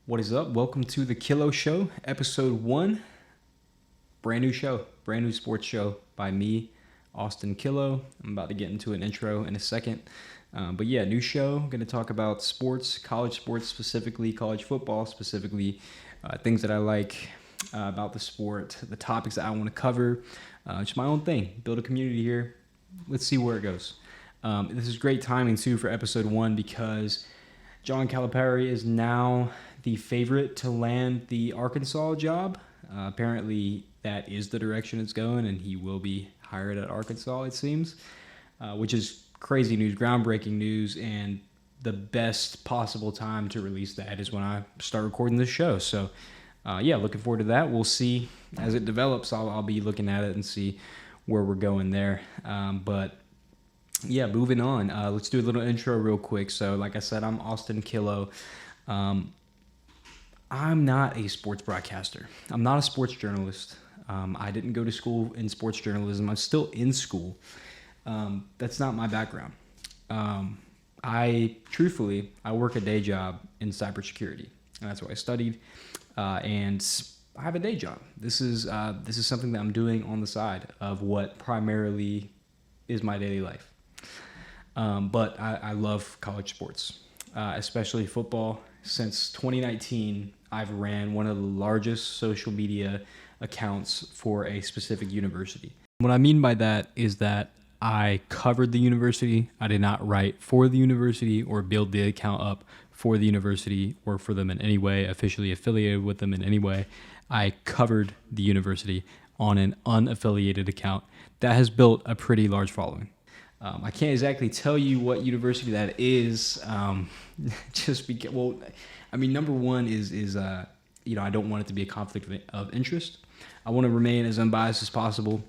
What is up? Welcome to the Killough Show, episode 1. Brand new show, brand new sports show by me, Austin Killough. I'm about to get into an intro in a second. But yeah, new show. I'm going to talk about sports, college sports specifically, college football specifically, things that I like about the sport, the topics that I want to cover. Just my own thing. Build a community here. Let's see where it goes. This is great timing too for episode 1 because John Calipari is now the favorite to land the Arkansas job. Apparently, that is the direction it's going, and he will be hired at Arkansas, it seems, which is crazy news, groundbreaking news, and the best possible time to release that is when I start recording this show. So, yeah, looking forward to that. We'll see as it develops. I'll be looking at it and see where we're going there. But yeah, moving on. Let's do a little intro real quick. So, like I said, I'm Austin Killough. I'm not a sports broadcaster. I'm not a sports journalist. I didn't go to school in sports journalism. I'm still in school. That's not my background. I work a day job in cybersecurity, and that's what I studied. And I have a day job. This is something that I'm doing on the side of what primarily is my daily life. But I love college sports, especially football. Since 2019, I've ran one of the largest social media accounts for a specific university. What I mean by that is that I covered the university. I did not write for the university or build the account up for the university or for them in any way, officially affiliated with them in any way. I covered the university on an unaffiliated account that has built a pretty large following. I can't exactly tell you what university that is, just because, well, I mean, number one is I don't want it to be a conflict of interest. I want to remain as unbiased as possible.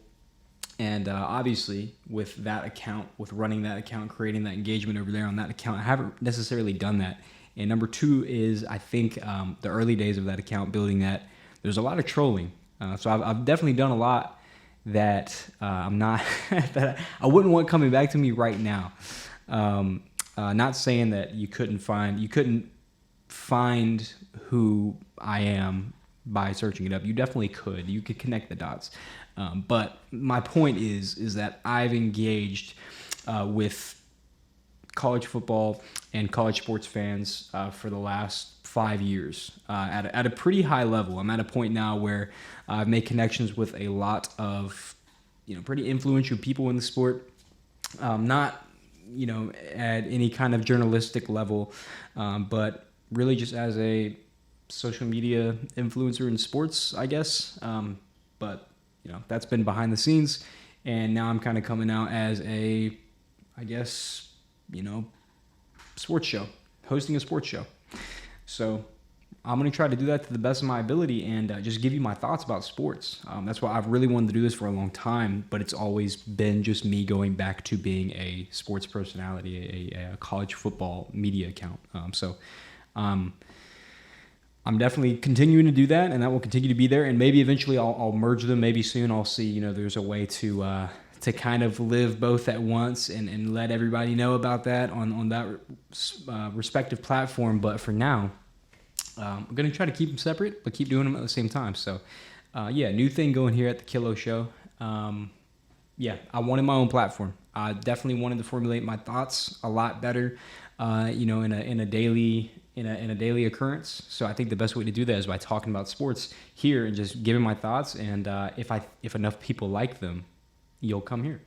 And obviously, with that account, with running that account, creating that engagement over there on that account, I haven't necessarily done that. And number two is, I think the early days of that account, building that, there's a lot of trolling. So I've definitely done a lot that I'm not that I wouldn't want coming back to me right now. Not saying that you couldn't find who I am by searching it up. You definitely could. You could connect the dots. But my point is that I've engaged with college football and college sports fans for the last 5 years at a pretty high level. I'm at a point now where I've made connections with a lot of pretty influential people in the sport. Not at any kind of journalistic level, but really just as a social media influencer in sports, I guess. But that's been behind the scenes, and now I'm kind of coming out as a, I guess, sports show, hosting a sports show. So I'm going to try to do that to the best of my ability and just give you my thoughts about sports. That's why I've really wanted to do this for a long time, but it's always been just me going back to being a sports personality, a college football media account. So I'm definitely continuing to do that, and that will continue to be there. And maybe eventually I'll merge them. Maybe soon I'll see, there's a way to kind of live both at once and let everybody know about that on that respective platform. But for now, I'm going to try to keep them separate, but keep doing them at the same time. So, new thing going here at the Killough Show. I wanted my own platform. I definitely wanted to formulate my thoughts a lot better, in a daily occurrence. So I think the best way to do that is by talking about sports here and just giving my thoughts. And if enough people like them, you'll come here.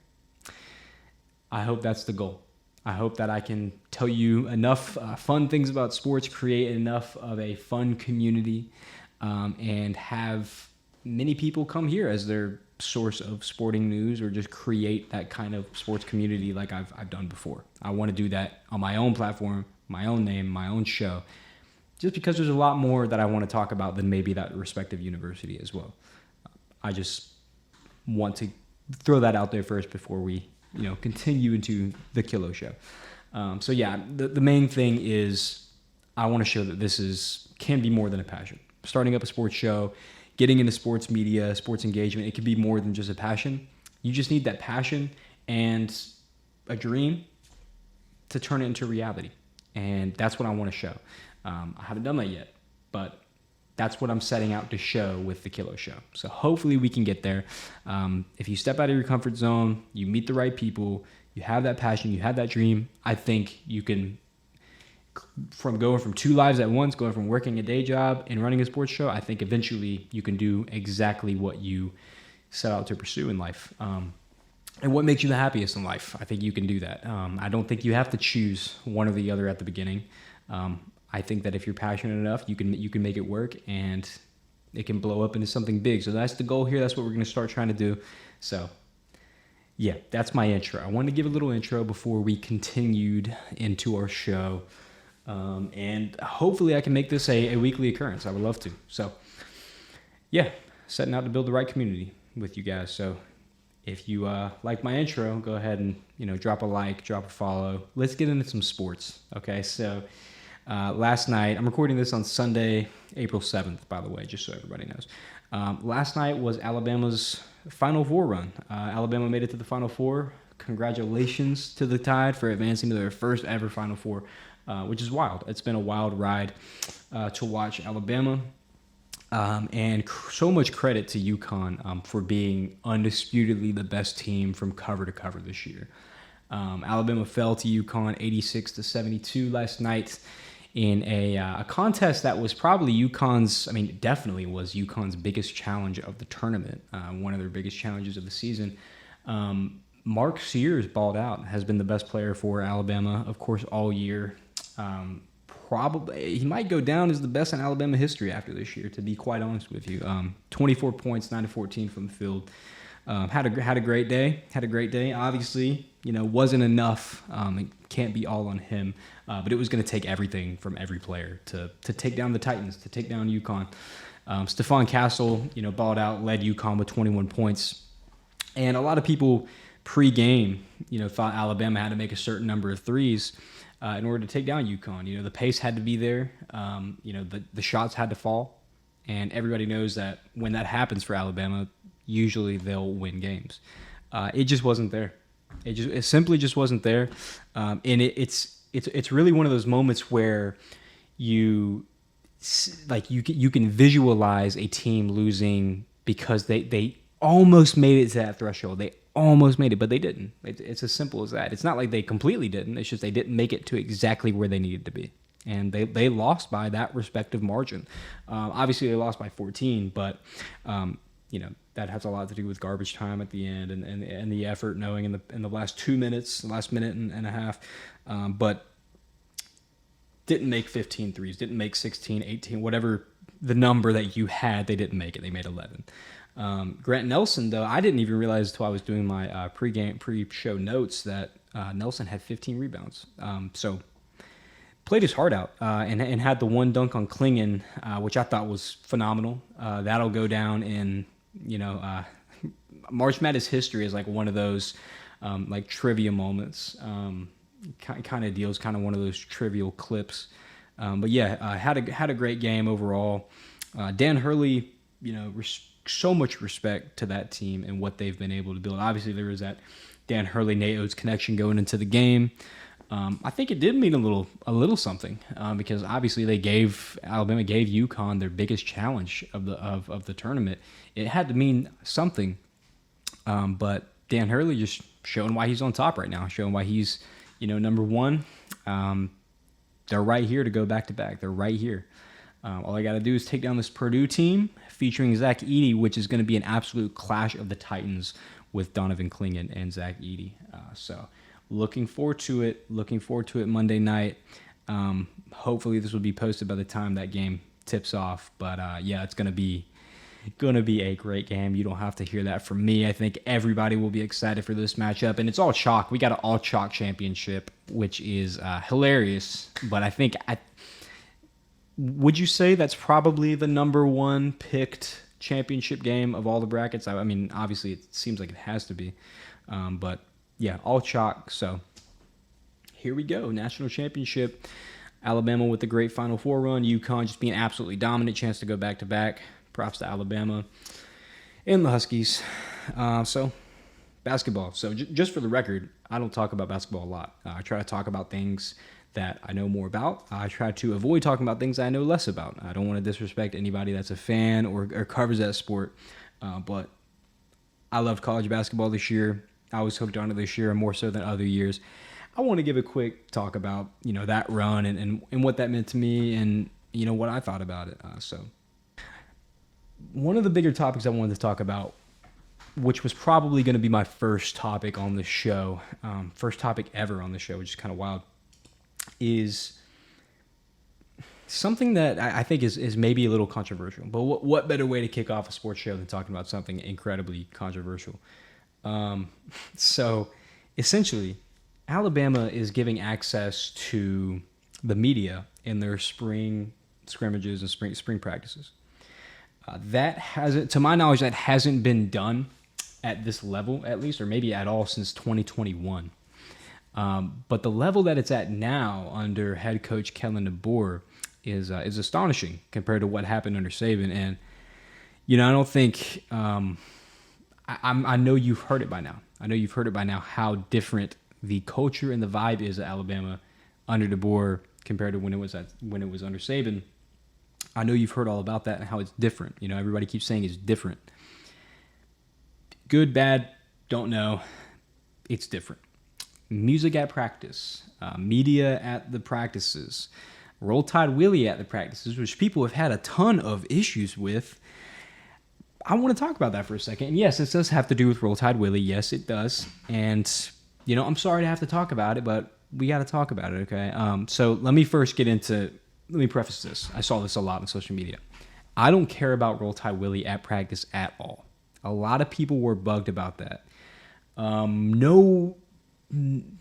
I hope that's the goal. I hope that I can tell you enough fun things about sports, create enough of a fun community, and have many people come here as their source of sporting news, or just create that kind of sports community like I've done before. I want to do that on my own platform, my own name, my own show, just because there's a lot more that I want to talk about than maybe that respective university as well. I just want to throw that out there first before we continue into the Killough Show. The main thing is I want to show that can be more than a passion. Starting up a sports show, getting into sports media, sports engagement, it can be more than just a passion. You just need that passion and a dream to turn it into reality. And that's what I want to show. I haven't done that yet, but that's what I'm setting out to show with the Killough Show. So hopefully we can get there. If you step out of your comfort zone, you meet the right people, you have that passion, you have that dream, I think you can, from going from 2 lives at once, going from working a day job and running a sports show, I think eventually you can do exactly what you set out to pursue in life. And what makes you the happiest in life, I think you can do that. I don't think you have to choose one or the other at the beginning. I think that if you're passionate enough, you can make it work, and it can blow up into something big. So that's the goal here. That's what we're going to start trying to do. So yeah, that's my intro. I wanted to give a little intro before we continued into our show. And hopefully I can make this a weekly occurrence. I would love to. So yeah, setting out to build the right community with you guys. So if you like my intro, go ahead and drop a like, drop a follow. Let's get into some sports. Okay, so last night, I'm recording this on Sunday, April 7th, by the way, just so everybody knows. Last night was Alabama's Final Four run. Alabama made it to the Final Four. Congratulations to the Tide for advancing to their first ever Final Four, which is wild. It's been a wild ride to watch Alabama. And so much credit to UConn for being undisputedly the best team from cover to cover this year. Alabama fell to UConn 86-72 last night in a contest that was probably definitely was UConn's biggest challenge of the tournament, one of their biggest challenges of the season. Mark Sears balled out, has been the best player for Alabama, of course, all year. Probably he might go down as the best in Alabama history after this year, to be quite honest with you. 24 points, 9 of 14 from the field. Had a great day. Obviously, wasn't enough. It can't be all on him, but it was going to take everything from every player to take down the Titans, to take down UConn. Stephon Castle, balled out, led UConn with 21 points, and a lot of people pre-game, thought Alabama had to make a certain number of threes in order to take down UConn. The pace had to be there. The shots had to fall, and everybody knows that when that happens for Alabama, usually they'll win games. It just wasn't there. It simply just wasn't there. And it's really one of those moments where you can visualize a team losing because they almost made it to that threshold. They almost made it, but they didn't. It's as simple as that. It's not like they completely didn't. It's just they didn't make it to exactly where they needed to be. And they lost by that respective margin. Obviously, they lost by 14, but that has a lot to do with garbage time at the end and the effort, knowing in the last 2 minutes, the last minute and a half, but didn't make 15 threes, didn't make 16, 18, whatever the number that you had, they didn't make it. They made 11. Grant Nelson, though, I didn't even realize until I was doing my pre-show notes that Nelson had 15 rebounds. So played his heart out and had the one dunk on Klingon, which I thought was phenomenal. That'll go down in March Madness history as like one of those like trivia moments, kind of deals, kind of one of those trivial clips. But yeah, had a great game overall. Dan Hurley, so much respect to that team and what they've been able to build. Obviously, there was that Dan Hurley-Nate Oates connection going into the game. I think it did mean a little something because obviously Alabama gave UConn their biggest challenge of the tournament. It had to mean something, but Dan Hurley just showing why he's on top right now, showing why he's number one. They're right here to go back to back. They're right here. All I got to do is take down this Purdue team featuring Zach Edey, which is going to be an absolute clash of the Titans with Donovan Klingon and Zach Edey. So looking forward to it. Looking forward to it Monday night. Hopefully this will be posted by the time that game tips off. But yeah, it's going to be a great game. You don't have to hear that from me. I think everybody will be excited for this matchup, and it's all chalk. We got an all chalk championship, which is hilarious. But I think would you say that's probably the number one picked championship game of all the brackets? I mean, obviously it seems like it has to be, but yeah, all chalk. So here we go, national championship. Alabama with a great Final Four run. UConn just being absolutely dominant, chance to go back to back. Props to Alabama and the Huskies. So basketball. So just for the record, I don't talk about basketball a lot. I try to talk about things that I know more about. I try to avoid talking about things I know less about. I don't want to disrespect anybody that's a fan or covers that sport, but I loved college basketball this year. I was hooked on it this year, more so than other years. I want to give a quick talk about, that run and what that meant to me and, what I thought about it. So one of the bigger topics I wanted to talk about, which was probably going to be my first topic on the show, first topic ever on the show, which is kind of wild, is something that I think is maybe a little controversial. But what better way to kick off a sports show than talking about something incredibly controversial? So essentially, Alabama is giving access to the media in their spring scrimmages and spring practices. That hasn't, to my knowledge, that hasn't been done at this level, at least, or maybe at all since 2021. But the level that it's at now under head coach Kellen DeBoer is astonishing compared to what happened under Saban. And I don't think I know you've heard it by now. I know you've heard it by now how different the culture and the vibe is at Alabama under DeBoer compared to when it was under Saban. I know you've heard all about that and how it's different. Everybody keeps saying it's different. Good, bad, don't know. It's different. Music at practice, media at the practices, Roll Tide Willie at the practices, which people have had a ton of issues with. I want to talk about that for a second. And yes, this does have to do with Roll Tide Willie. Yes, it does. And, I'm sorry to have to talk about it, but we got to talk about it, okay? So let me preface this. I saw this a lot on social media. I don't care about Roll Tide Willie at practice at all. A lot of people were bugged about that. No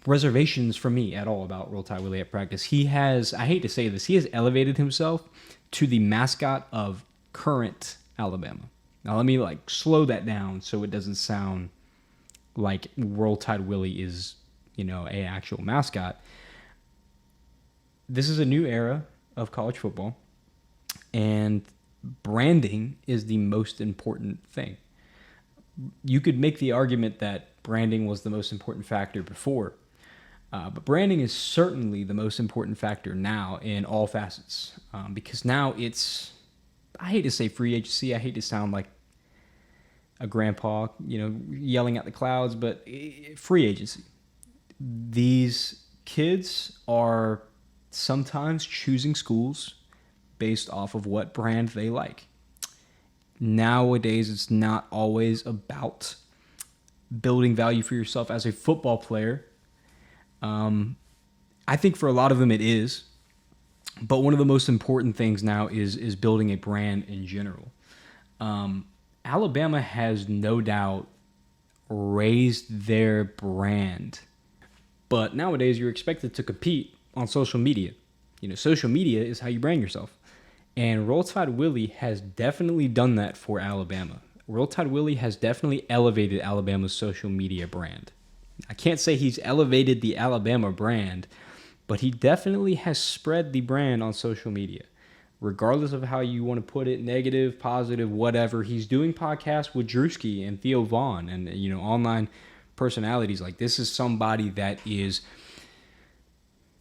reservations from me at all about Roll Tide Willie at practice. He has, I hate to say this, he has elevated himself to the mascot of current Alabama. Now let me slow that down so it doesn't sound like Roll Tide Willie is, a actual mascot. This is a new era of college football, and branding is the most important thing. You could make the argument that branding was the most important factor before, but branding is certainly the most important factor now in all facets, because now it's, I hate to say free agency, I hate to sound like a grandpa, yelling at the clouds, but free agency. These kids are sometimes choosing schools based off of what brand they like. Nowadays, it's not always about building value for yourself as a football player. I think for a lot of them it is, but one of the most important things now is building a brand in general. Alabama has no doubt raised their brand, but nowadays you're expected to compete on social media. Social media is how you brand yourself. And Roll Tide Willie has definitely done that for Alabama. Roll Tide Willie has definitely elevated Alabama's social media brand. I can't say he's elevated the Alabama brand, but he definitely has spread the brand on social media. Regardless of how you want to put it, negative, positive, whatever, he's doing podcasts with Drewski and Theo Vaughn and, online personalities. This is somebody that is,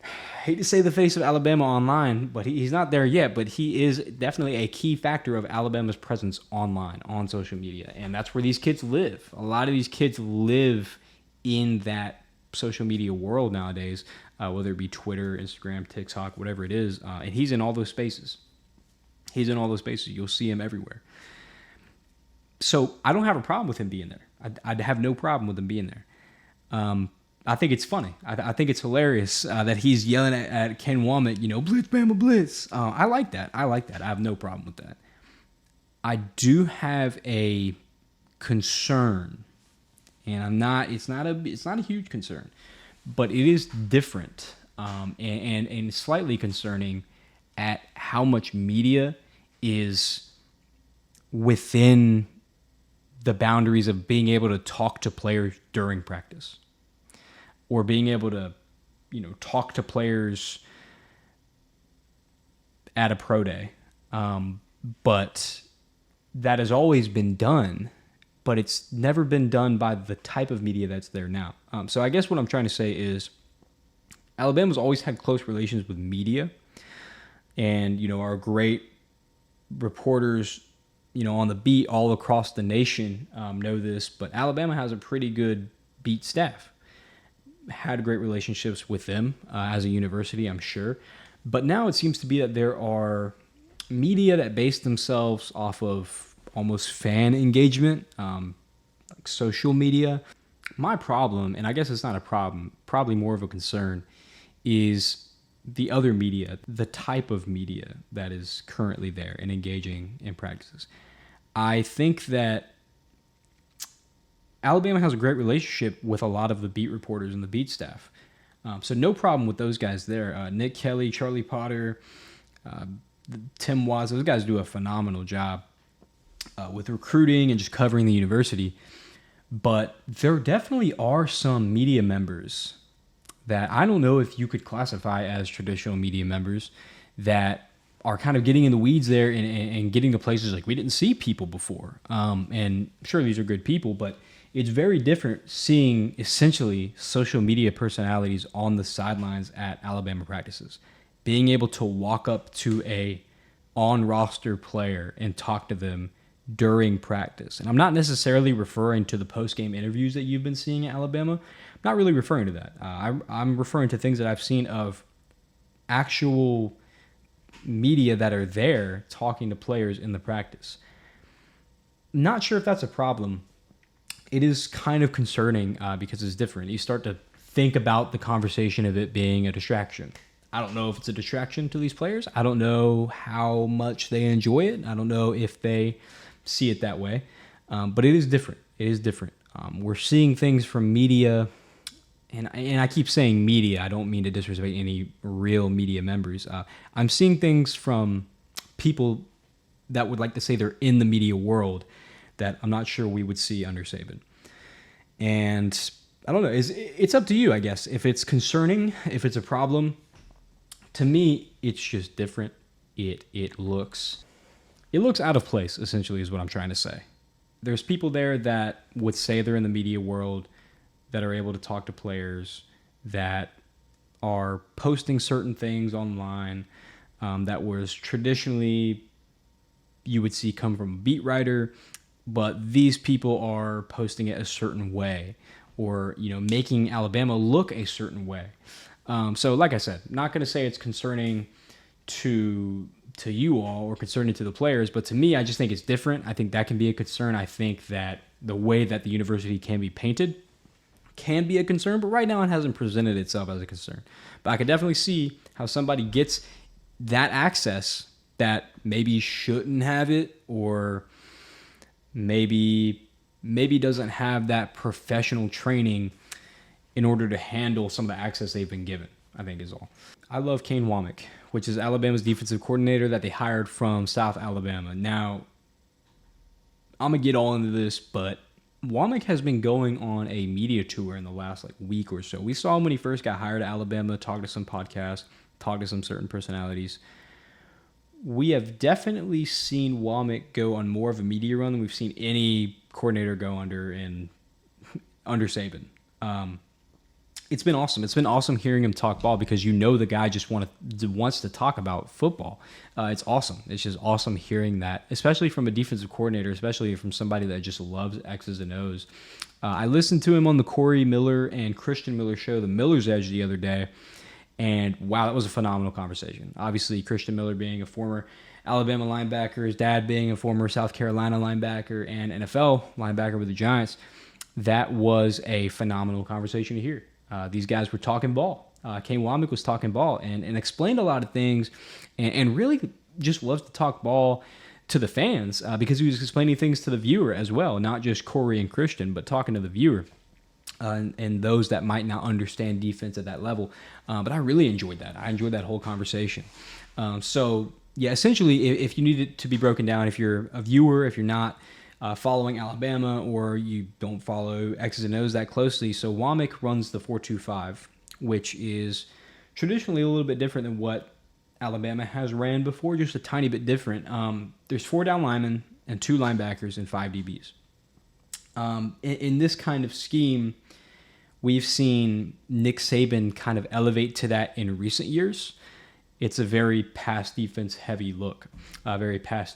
I hate to say the face of Alabama online, but he's not there yet, but he is definitely a key factor of Alabama's presence online, on social media. And that's where these kids live. A lot of these kids live in that social media world nowadays, whether it be Twitter, Instagram, TikTok, whatever it is. And he's in all those spaces. You'll see him everywhere. So I don't have a problem with him being there. I'd have no problem with him being there. I think it's funny. I think it's hilarious that he's yelling at Kane Wommack, blitz, Bama, blitz. I like that. I have no problem with that. I do have a concern, and it's not a huge concern, but it is different and slightly concerning at how much media is within the boundaries of being able to talk to players during practice, or being able to, talk to players at a pro day. But that has always been done, but it's never been done by the type of media that's there now. So I guess what I'm trying to say is Alabama's always had close relations with media, and our great reporters, on the beat all across the nation know this. But Alabama has a pretty good beat staff. Had great relationships with them as a university, I'm sure. But now it seems to be that there are media that base themselves off of almost fan engagement, like social media. My problem, and I guess it's not a problem, probably more of a concern, is the other media, the type of media that is currently there and engaging in practices. I think that Alabama has a great relationship with a lot of the beat reporters and the beat staff. So no problem with those guys there. Nick Kelly, Charlie Potter, Tim Watts, those guys do a phenomenal job with recruiting and just covering the university. But there definitely are some media members that I don't know if you could classify as traditional media members that are kind of getting in the weeds there and getting to places like we didn't see people before. And sure, these are good people, but it's very different seeing essentially social media personalities on the sidelines at Alabama practices, being able to walk up to a on-roster player and talk to them during practice. And I'm not necessarily referring to the post-game interviews that you've been seeing at Alabama. I'm not really referring to that. I'm referring to things that I've seen of actual media that are there talking to players in the practice. Not sure if that's a problem. It is kind of concerning because it's different. You start to think about the conversation of it being a distraction. I don't know if it's a distraction to these players. I don't know how much they enjoy it. I don't know if they see it that way. But it is different. It is different. We're seeing things from media, and I keep saying media. I don't mean to disrespect any real media members. I'm seeing things from people that would like to say they're in the media world that I'm not sure we would see under Saban. And I don't know. It's up to you, I guess. If it's concerning, if it's a problem, to me, it's just different. It looks out of place, essentially, is what I'm trying to say. There's people there that would say they're in the media world, that are able to talk to players, that are posting certain things online that was traditionally you would see come from a beat writer, but these people are posting it a certain way or, making Alabama look a certain way. So like I said, not going to say it's concerning to you all or concerning to the players, but to me, I just think it's different. I think that can be a concern. I think that the way that the university can be painted can be a concern, but right now it hasn't presented itself as a concern. But I could definitely see how somebody gets that access that maybe shouldn't have it, or maybe doesn't have that professional training in order to handle some of the access they've been given, I think is all. I love Kane Wommack, which is Alabama's defensive coordinator that they hired from South Alabama. Now, I'm going to get all into this, but Wommack has been going on a media tour in the last week or so. We saw him when he first got hired at Alabama, talk to some podcasts, talk to some certain personalities. We have definitely seen Wommack go on more of a media run than we've seen any coordinator go under Saban. It's been awesome. It's been awesome hearing him talk ball because the guy just wants to talk about football. It's awesome. It's just awesome hearing that, especially from a defensive coordinator, especially from somebody that just loves X's and O's. I listened to him on the Corey Miller and Christian Miller show, The Miller's Edge, the other day, and wow, that was a phenomenal conversation. Obviously, Christian Miller being a former Alabama linebacker, his dad being a former South Carolina linebacker and NFL linebacker with the Giants, that was a phenomenal conversation to hear. These guys were talking ball. Kane Wommack was talking ball and explained a lot of things and really just loves to talk ball to the fans because he was explaining things to the viewer as well, not just Corey and Christian, but talking to the viewer and those that might not understand defense at that level. But I really enjoyed that. I enjoyed that whole conversation. So, yeah, essentially, if you need it to be broken down, if you're a viewer, if you're not following Alabama or you don't follow X's and O's that closely. So Wommack runs the 4-2-5, which is traditionally a little bit different than what Alabama has ran before, just a tiny bit different. There's 4 down linemen and 2 linebackers and 5 DBs. In this kind of scheme, we've seen Nick Saban kind of elevate to that in recent years. It's a very pass defense heavy look, very pass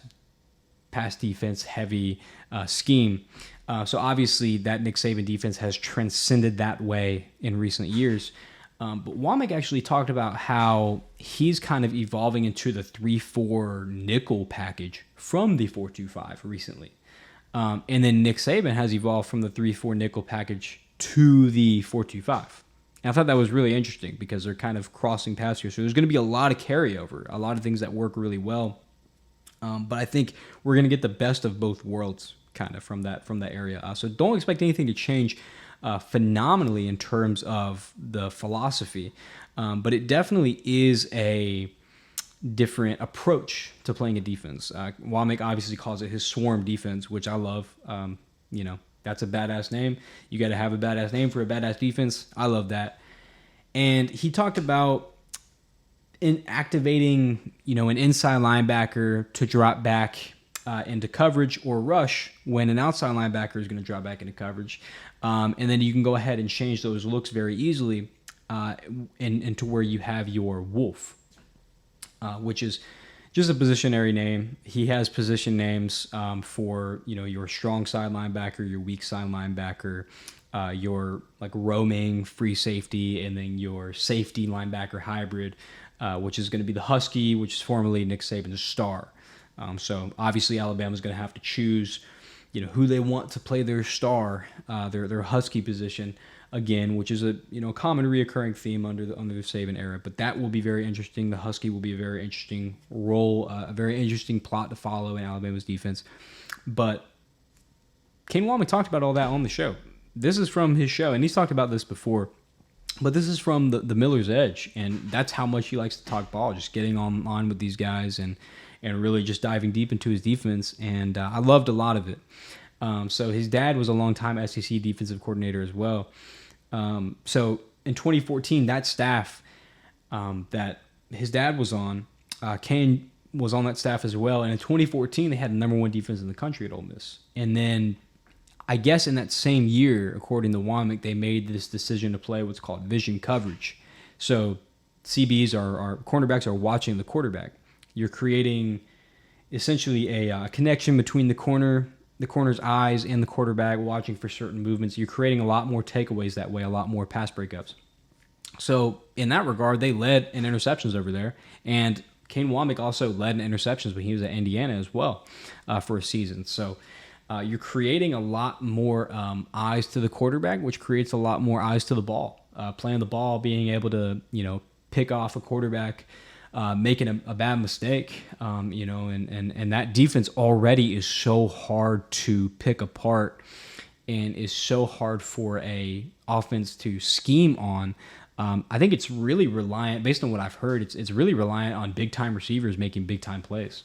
defense heavy scheme. So obviously that Nick Saban defense has transcended that way in recent years. But Wommack actually talked about how he's kind of evolving into the 3-4 nickel package from the 4-2-5 recently. And then Nick Saban has evolved from the 3-4 nickel package to the 4-2-5. And I thought that was really interesting because they're kind of crossing paths here. So there's going to be a lot of carryover, a lot of things that work really well. But I think we're going to get the best of both worlds kind of from that area. So don't expect anything to change phenomenally in terms of the philosophy. But it definitely is a different approach to playing a defense. Wommack obviously calls it his swarm defense, which I love. That's a badass name. You got to have a badass name for a badass defense. I love that. And he talked about in activating, an inside linebacker to drop back into coverage or rush when an outside linebacker is going to drop back into coverage. And then you can go ahead and change those looks very easily into where you have your wolf, which is just a positionary name. He has position names for, your strong side linebacker, your weak side linebacker, your like roaming free safety, and then your safety linebacker hybrid, which is going to be the Husky, which is formerly Nick Saban's star. So obviously Alabama's going to have to choose, who they want to play their star, their Husky position again, which is a common reoccurring theme under the Saban era. But that will be very interesting. The Husky will be a very interesting role, a very interesting plot to follow in Alabama's defense. But Kane Wommack talked about all that on the show. This is from his show, and he's talked about this before. But this is from the Miller's Edge, and that's how much he likes to talk ball, just getting on with these guys and really just diving deep into his defense. And I loved a lot of it. So his dad was a longtime SEC defensive coordinator as well. So in 2014, that staff that his dad was on, Kane was on that staff as well. And in 2014, they had the number one defense in the country at Ole Miss. And then I guess in that same year, according to Wommack, they made this decision to play what's called vision coverage. So CBs are cornerbacks are watching the quarterback. You're creating essentially a connection between the corner's eyes and the quarterback, watching for certain movements. You're creating a lot more takeaways that way, a lot more pass breakups. So in that regard, they led in interceptions over there. And Kane Wommack also led in interceptions when he was at Indiana as well for a season. So you're creating a lot more eyes to the quarterback, which creates a lot more eyes to the ball. Playing the ball, being able to, pick off a quarterback, making a bad mistake, and that defense already is so hard to pick apart and is so hard for a offense to scheme on. I think it's really reliant, based on what I've heard, it's really reliant on big-time receivers making big-time plays.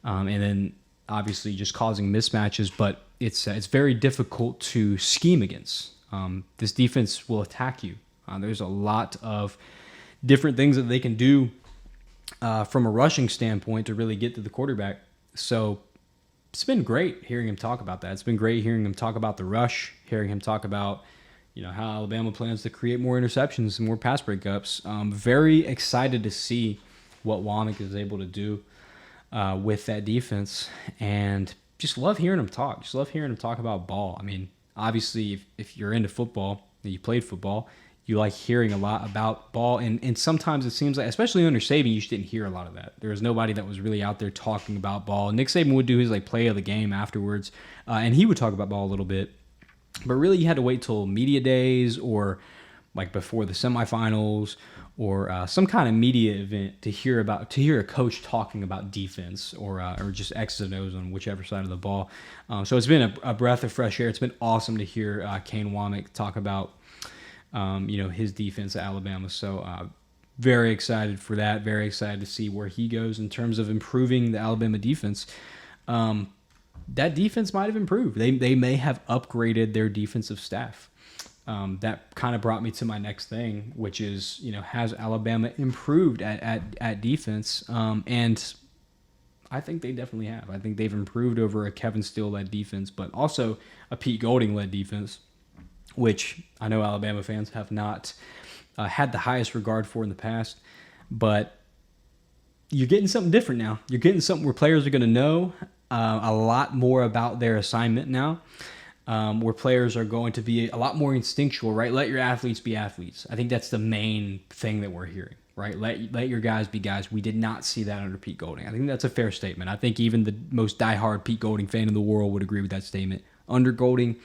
And then obviously just causing mismatches, but it's very difficult to scheme against. This defense will attack you. There's a lot of different things that they can do from a rushing standpoint to really get to the quarterback. So it's been great hearing him talk about that. It's been great hearing him talk about the rush, hearing him talk about how Alabama plans to create more interceptions and more pass breakups. Very excited to see what Wommack is able to do with that defense, and just love hearing him talk. Just love hearing him talk about ball. I mean, obviously, if you're into football and you played football, you like hearing a lot about ball, and sometimes it seems like, especially under Saban, you just didn't hear a lot of that. There was nobody that was really out there talking about ball. Nick Saban would do his play of the game afterwards, and he would talk about ball a little bit. But really, you had to wait till media days or before the semifinals or some kind of media event to hear a coach talking about defense or just X's and O's on whichever side of the ball. So it's been a breath of fresh air. It's been awesome to hear Kane Wommack talk about his defense at Alabama. So very excited for that. Very excited to see where he goes in terms of improving the Alabama defense. That defense might have improved. They may have upgraded their defensive staff. That kind of brought me to my next thing, which is, has Alabama improved at defense? And I think they definitely have. I think they've improved over a Kevin Steele-led defense, but also a Pete Golding-led defense, which I know Alabama fans have not had the highest regard for in the past. But you're getting something different now. You're getting something where players are going to know a lot more about their assignment now, where players are going to be a lot more instinctual, right? Let your athletes be athletes. I think that's the main thing that we're hearing, right? Let your guys be guys. We did not see that under Pete Golding. I think that's a fair statement. I think even the most diehard Pete Golding fan in the world would agree with that statement. Under Golding,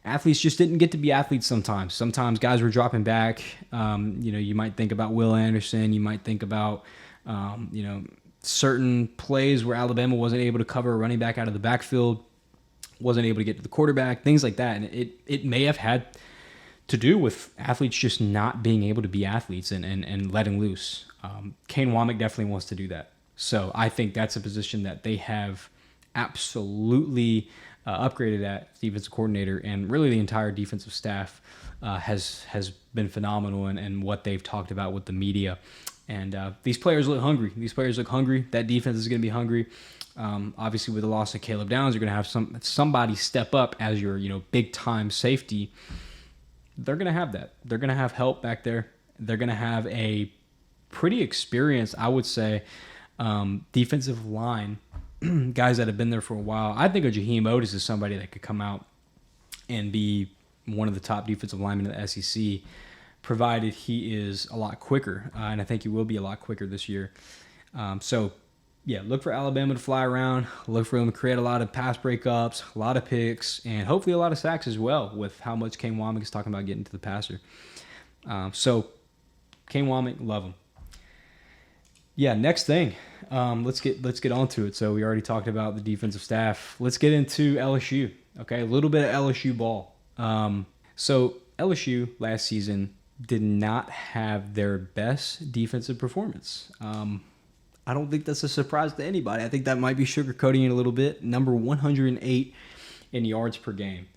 athletes just didn't get to be athletes sometimes. Sometimes guys were dropping back. You might think about Will Anderson. You might think about certain plays where Alabama wasn't able to cover a running back out of the backfield, wasn't able to get to the quarterback, things like that. And it may have had to do with athletes just not being able to be athletes and letting loose. Kane Wommack definitely wants to do that. So I think that's a position that they have absolutely upgraded at defensive coordinator, and really the entire defensive staff has been phenomenal in what they've talked about with the media. And these players look hungry. That defense is going to be hungry. Obviously, with the loss of Caleb Downs, you're going to have somebody step up as your big time safety. They're going to have that. They're going to have help back there. They're going to have a pretty experienced, I would say, defensive line, guys that have been there for a while. I think Jaheim Oatis is somebody that could come out and be one of the top defensive linemen in the SEC, provided he is a lot quicker, and I think he will be a lot quicker this year. Look for Alabama to fly around. Look for them to create a lot of pass breakups, a lot of picks, and hopefully a lot of sacks as well, with how much Kane Wommack is talking about getting to the passer. Kane Wommack, love him. Yeah, next thing. Let's get on to it. So we already talked about the defensive staff. Let's get into LSU. Okay, a little bit of LSU ball. So LSU last season did not have their best defensive performance. I don't think that's a surprise to anybody. I think that might be sugarcoating it a little bit. Number 108 in yards per game,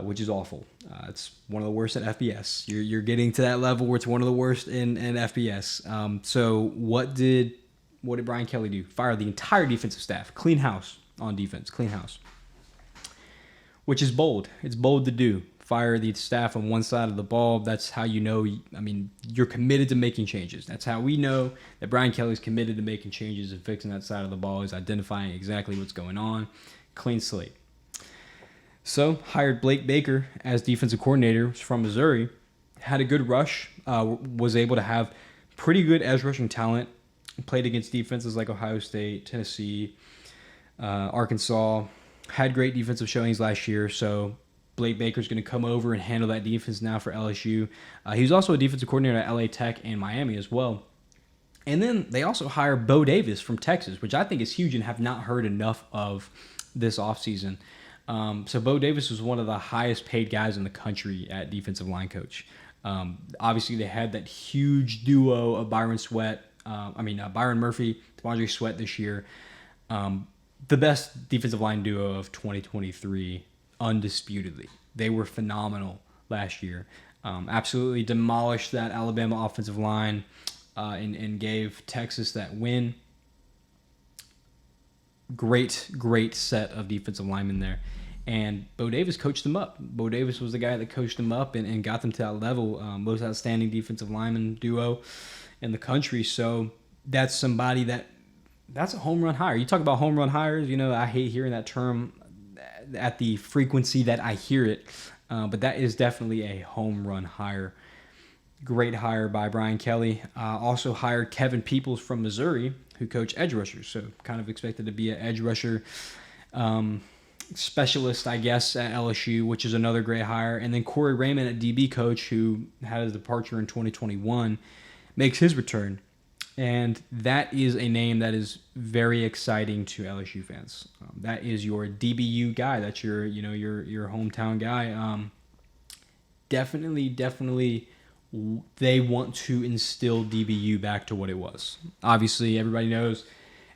which is awful. It's one of the worst at FBS. You're getting to that level where it's one of the worst in FBS. So what did Brian Kelly do? Fire the entire defensive staff. Clean house on defense. Clean house. Which is bold. It's bold to do. Fire the staff on one side of the ball. That's how you know, you're committed to making changes. That's how we know that Brian Kelly's committed to making changes and fixing that side of the ball, is identifying exactly what's going on. Clean slate. So, hired Blake Baker as defensive coordinator from Missouri. Had a good rush. Was able to have pretty good edge rushing talent. Played against defenses like Ohio State, Tennessee, Arkansas. Had great defensive showings last year, so Blake Baker's going to come over and handle that defense now for LSU. He was also a defensive coordinator at LA Tech and Miami as well. And then they also hired Bo Davis from Texas, which I think is huge and have not heard enough of this offseason. So Bo Davis was one of the highest paid guys in the country at defensive line coach. Obviously, they had that huge duo of Byron Murphy, T'Vondre Sweat this year. The best defensive line duo of 2023, undisputedly. They were phenomenal last year. Absolutely demolished that Alabama offensive line and gave Texas that win. Great set of defensive linemen there. And Bo Davis coached them up. Bo Davis was the guy that coached them up and got them to that level. Most outstanding defensive lineman duo in the country. So that's somebody that's a home run hire. You talk about home run hires, I hate hearing that term at the frequency that I hear it. But that is definitely a home run hire. Great hire by Brian Kelly. Also hired Kevin Peoples from Missouri, who coached edge rushers. So kind of expected to be an edge rusher specialist, I guess, at LSU, which is another great hire. And then Corey Raymond at DB coach, who had his departure in 2021, makes his return. And that is a name that is very exciting to LSU fans. That is your DBU guy. That's your hometown guy. Definitely, they want to instill DBU back to what it was. Obviously, everybody knows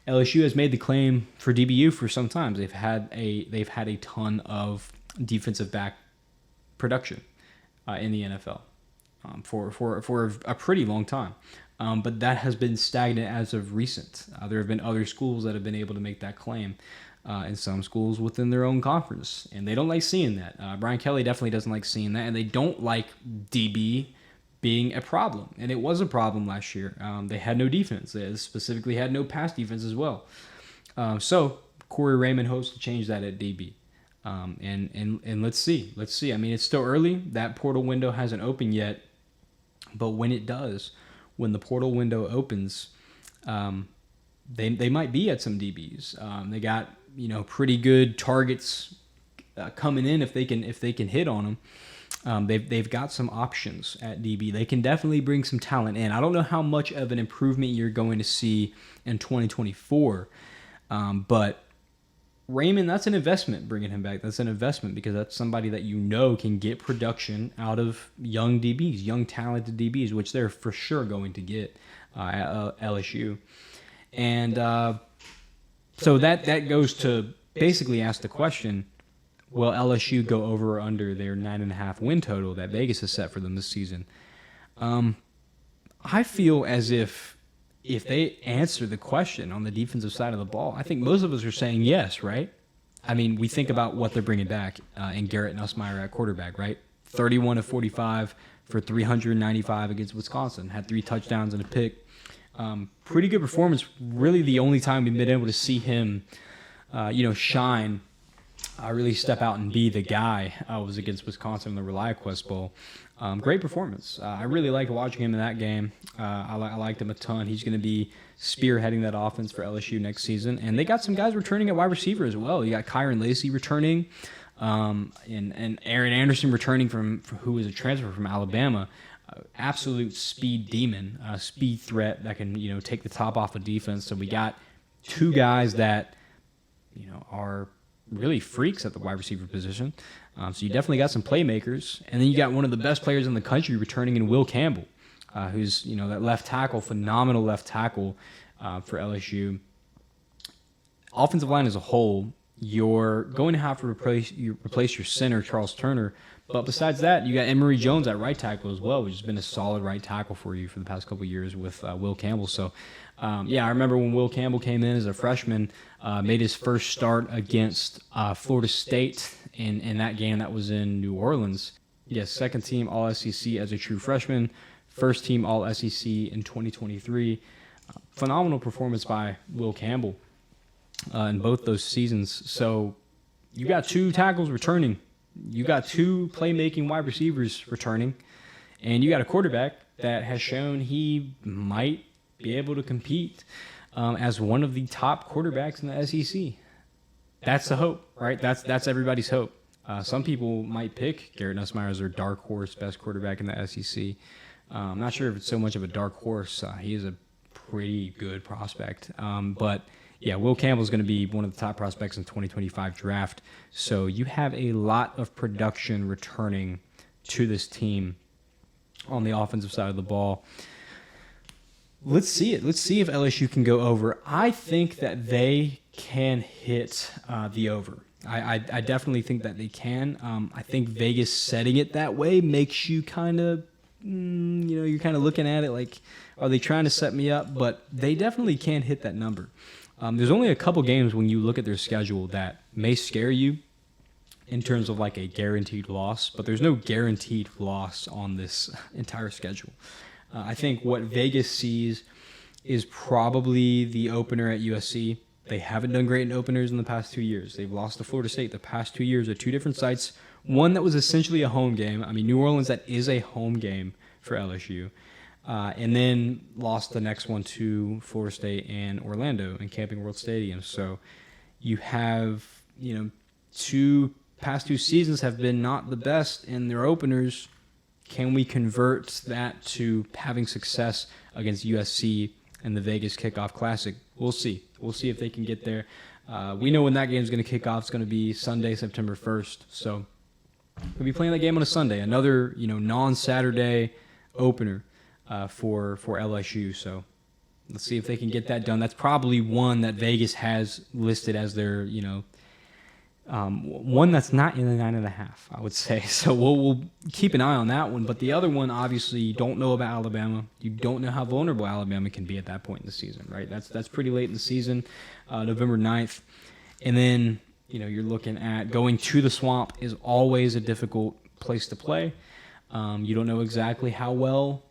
LSU has made the claim for DBU for some time. They've had a ton of defensive back production in the NFL for a pretty long time. But that has been stagnant as of recent. There have been other schools that have been able to make that claim. in some schools within their own conference, and they don't like seeing that. Brian Kelly definitely doesn't like seeing that, and they don't like DB being a problem, and it was a problem last year. They had no defense. They specifically had no pass defense as well. So Corey Raymond hopes to change that at DB. And let's see. I mean, it's still early. That portal window hasn't opened yet, but when it does, when the portal window opens, they might be at some DBs. They got pretty good targets coming in if they can hit on them. They've got some options at DB. They can definitely bring some talent in. I don't know how much of an improvement you're going to see in 2024, but Raymond, that's an investment, bringing him back. That's an investment because that's somebody that can get production out of young DBs, young talented DBs, which they're for sure going to get at LSU. And so that goes to basically ask the question, will LSU go over or under their 9.5 win total that Vegas has set for them this season? I feel as if they answer the question on the defensive side of the ball, I think most of us are saying yes, right? I mean, we think about what they're bringing back in Garrett Nussmeier at quarterback, right? 31 of 45 for 395 against Wisconsin, had 3 touchdowns and a pick. Pretty good performance. Really the only time we've been able to see him, shine, really step out and be the guy was against Wisconsin in the ReliaQuest Bowl. Great performance. I really liked watching him in that game. I liked him a ton. He's going to be spearheading that offense for LSU next season. And they got some guys returning at wide receiver as well. You got Kyron Lacey returning, and Aaron Anderson returning from who was a transfer from Alabama. Absolute speed demon, speed threat that can take the top off of defense. So we got 2 guys that are really freaks at the wide receiver position. So you definitely got some playmakers. And then you got one of the best players in the country returning in Will Campbell, who's, that left tackle, phenomenal left tackle for LSU. Offensive line as a whole, you're going to have to replace your center, Charles Turner. But besides that, you got Emory Jones at right tackle as well, which has been a solid right tackle for you for the past couple of years with Will Campbell. So, I remember when Will Campbell came in as a freshman, made his first start against Florida State in that game that was in New Orleans. Yes, second team All-SEC as a true freshman, first team All-SEC in 2023. Phenomenal performance by Will Campbell in both those seasons. So you got 2 tackles returning. You got 2 playmaking wide receivers returning. And you got a quarterback that has shown he might be able to compete as one of the top quarterbacks in the SEC. That's the hope, right? That's everybody's hope. Some people might pick Garrett Nussmeier as their dark horse, best quarterback in the SEC. I'm not sure if it's so much of a dark horse. He is a pretty good prospect. But yeah, Will Campbell is going to be one of the top prospects in the 2025 draft. So you have a lot of production returning to this team on the offensive side of the ball. Let's see it. Let's see if LSU can go over. I think that they can hit the over. I definitely think that they can. I think Vegas setting it that way makes you kind of, you're kind of looking at it like, are they trying to set me up? But they definitely can hit that number. There's only a couple games when you look at their schedule that may scare you in terms of like a guaranteed loss, but there's no guaranteed loss on this entire schedule. I think what Vegas sees is probably the opener at USC. They haven't done great in openers in the past 2 years. They've lost to Florida State the past 2 years at 2 different sites. One that was essentially a home game. I mean, New Orleans, that is a home game for LSU. And then lost the next one to Florida State and Orlando in Camping World Stadium. So you have, past 2 seasons have been not the best in their openers. Can we convert that to having success against USC in the Vegas Kickoff Classic? We'll see. We'll see if they can get there. We know when that game is going to kick off. It's going to be Sunday, September 1st. So we'll be playing that game on a Sunday. Another, non-Saturday opener for LSU. So let's see if they can get that done. That's probably one that Vegas has listed as their, one that's not in the 9.5, I would say. So we'll keep an eye on that one. But the other one, obviously, you don't know about Alabama. You don't know how vulnerable Alabama can be at that point in the season, right? That's pretty late in the season, November 9th. And then, you're looking at going to the Swamp is always a difficult place to play. You don't know exactly how well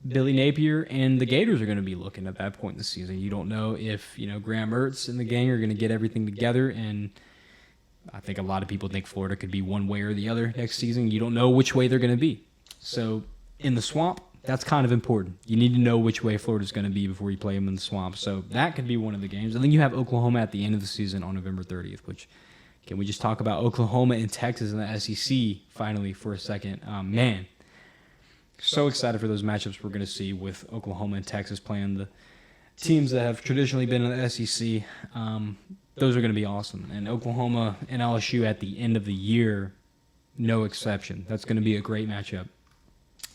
Billy Napier and the Gators are going to be looking at that point in the season. You don't know if, Graham Mertz and the gang are going to get everything together. And I think a lot of people think Florida could be one way or the other next season. You don't know which way they're going to be. So in the Swamp, that's kind of important. You need to know which way Florida's going to be before you play them in the Swamp. So that could be one of the games. And then you have Oklahoma at the end of the season on November 30th, which, can we just talk about Oklahoma and Texas in the SEC finally for a second? Man, so excited for those matchups we're going to see with Oklahoma and Texas playing the teams that have traditionally been in the SEC. Those are going to be awesome. And Oklahoma and LSU at the end of the year, no exception. That's going to be a great matchup.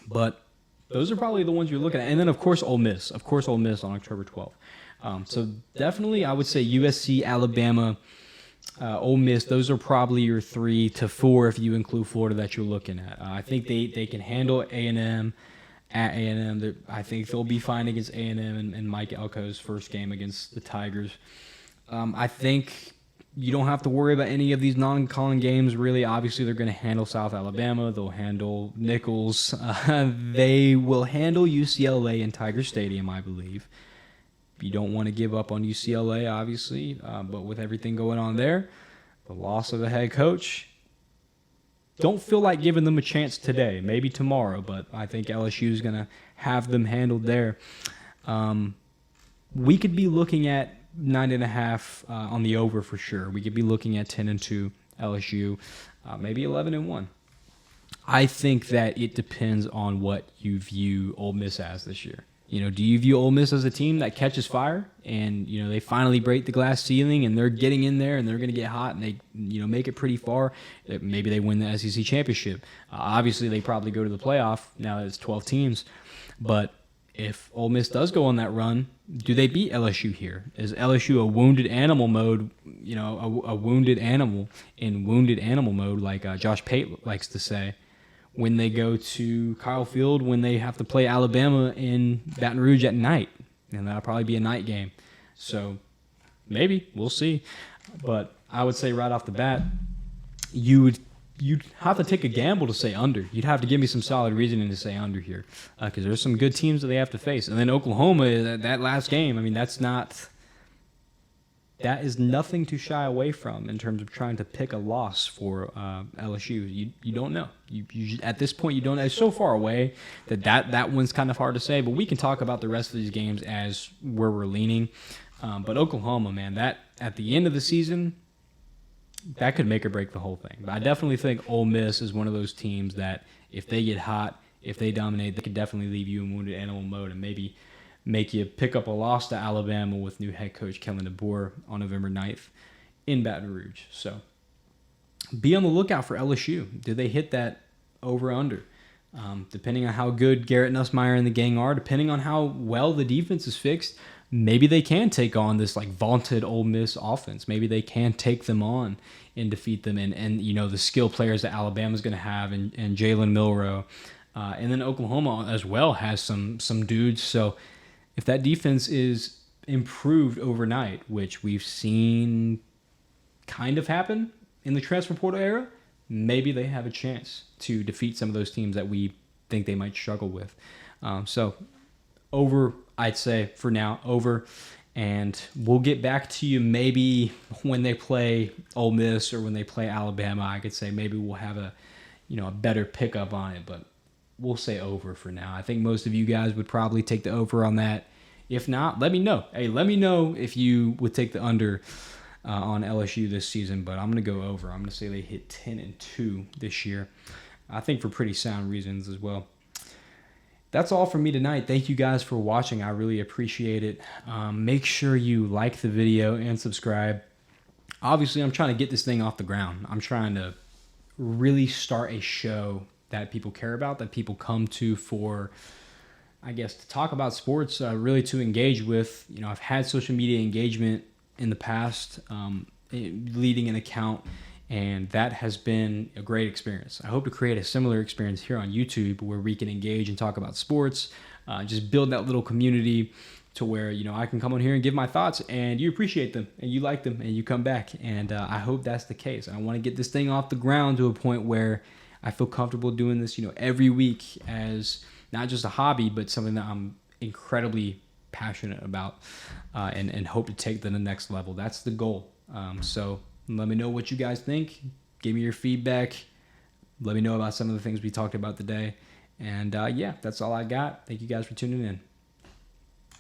But those are probably the ones you're looking at. And then, of course, Ole Miss. Of course, Ole Miss on October 12th. So definitely, I would say USC, Alabama, Ole Miss. Those are probably your 3 to 4 if you include Florida that you're looking at. I think they can handle A&M at A&M. I think they'll be fine against A&M and Mike Elko's first game against the Tigers. I think you don't have to worry about any of these non-con games, really. Obviously, they're going to handle South Alabama. They'll handle Nichols. They will handle UCLA in Tiger Stadium, I believe. You don't want to give up on UCLA, obviously, but with everything going on there, the loss of a head coach, don't feel like giving them a chance today, maybe tomorrow, but I think LSU is going to have them handled there. We could be looking at 9.5 on the over for sure. We could be looking at 10-2 LSU, maybe 11-1. I think that it depends on what you view Ole Miss as this year. Do you view Ole Miss as a team that catches fire and, they finally break the glass ceiling and they're getting in there and they're going to get hot and they, make it pretty far? Maybe they win the SEC championship. Obviously, they probably go to the playoff now that it's 12 teams. But if Ole Miss does go on that run, do they beat LSU here? Is LSU a wounded animal mode, a wounded animal in wounded animal mode, like Josh Pate likes to say, when they go to Kyle Field, when they have to play Alabama in Baton Rouge at night? And that'll probably be a night game. So maybe, we'll see. But I would say right off the bat, you'd have to take a gamble to say under. You'd have to give me some solid reasoning to say under here, because there's some good teams that they have to face. And then Oklahoma, that last game, I mean, that is nothing to shy away from in terms of trying to pick a loss for LSU. You don't know. You at this point, you don't know. It's so far away that one's kind of hard to say, but we can talk about the rest of these games as where we're leaning. But Oklahoma, man, that at the end of the season, that could make or break the whole thing. But I definitely think Ole Miss is one of those teams that if they get hot, if they dominate, they could definitely leave you in wounded animal mode and maybe make you pick up a loss to Alabama with new head coach Kellen DeBoer on November 9th in Baton Rouge. So be on the lookout for LSU. Do they hit that over-under? Depending on how good Garrett Nussmeier and the gang are, depending on how well the defense is fixed, maybe they can take on this vaunted Ole Miss offense. Maybe they can take them on and defeat them. And the skill players that Alabama's going to have and Jalen Milroe. And then Oklahoma as well has some dudes. So if that defense is improved overnight, which we've seen kind of happen in the transfer portal era, maybe they have a chance to defeat some of those teams that we think they might struggle with. So over, I'd say for now, over. And we'll get back to you maybe when they play Ole Miss or when they play Alabama. I could say maybe we'll have a better pickup on it, but we'll say over for now. I think most of you guys would probably take the over on that. If not, let me know. Hey, let me know if you would take the under on LSU this season, but I'm going to go over. I'm going to say they hit 10-2 this year. I think for pretty sound reasons as well. That's all from me tonight. Thank you guys for watching. I really appreciate it. Make sure you like the video and subscribe. Obviously, I'm trying to get this thing off the ground. I'm trying to really start a show that people care about, that people come to for, I guess, to talk about sports, really to engage with. I've had social media engagement in the past, leading an account, and that has been a great experience. I hope to create a similar experience here on YouTube where we can engage and talk about sports, just build that little community to where, you know, I can come on here and give my thoughts and you appreciate them and you like them and you come back. And I hope that's the case. I want to get this thing off the ground to a point where I feel comfortable doing this, you know, every week as not just a hobby, but something that I'm incredibly passionate about and hope to take to the next level. That's the goal. So let me know what you guys think. Give me your feedback. Let me know about some of the things we talked about today. And yeah, that's all I got. Thank you guys for tuning in.